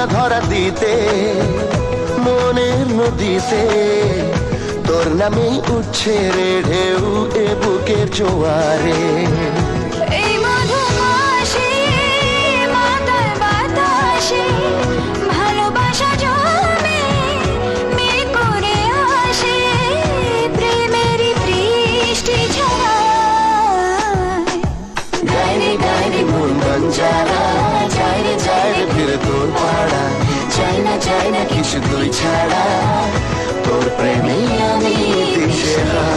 না ধরা দিতে মনের নদীতে তোর নামেই উঠছে রে ঢেউ এ বুকের জোয়ারে। এই মধুমাসে মাতাল বাতাসে ভালোবাসা জমে মেঘ করে আসে প্রেমেরই বৃষ্টি ঝরায়। গাইরে গাইরে মন বঞ্জারা যায় রে ফিরে তোর পাড়া চাই না কিছু তুই ছাড়া তোর প্রেমে আমি দিশেহারা।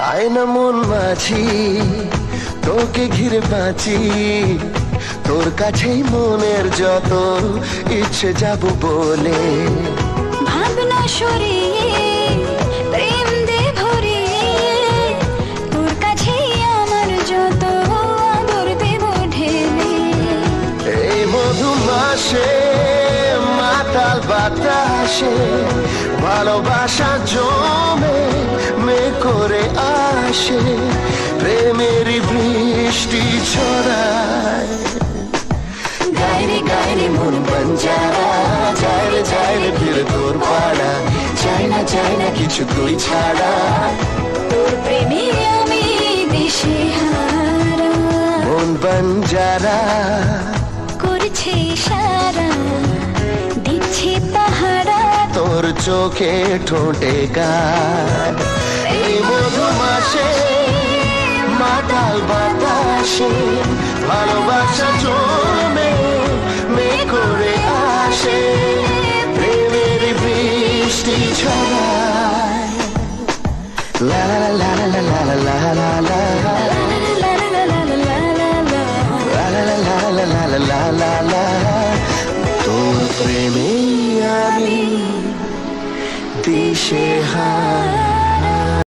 আয়না মন মাঝি তোকে ঘিরে বাঁচি তোর কাছেই মনের যত ইচ্ছে যাব বলে। ভাবনা সরিয়ে প্রেম দে ভরিয়ে তোর কাছেই আমার যত আদর দেব ঢেলে। এই মধুমাসে মাতাল বাতাসে ভালোবাসা জমে মেঘ করে আসে প্রেমেরই বৃষ্টি ছড়ায়। গাইরে গাইরে মন বঞ্জারা যায় রে ফিরে তোর পাড়া চাই না কিছু তুই ছাড়া তোর প্রেমে আমি দিশেহারা। মন বঞ্জারা করছে ইশারা দিচ্ছে পাহারা তোর চোখে ঠোঁটে গান। এই মধুমাসে মাতাল বাতাসে ভালোবাসা জমে মেঘ করে আসে প্রেমের বৃষ্টি ছড়ায়। লা লা লা লা লা লা লা লা লা লা তোর প্রেমে আমি দিশেহারা।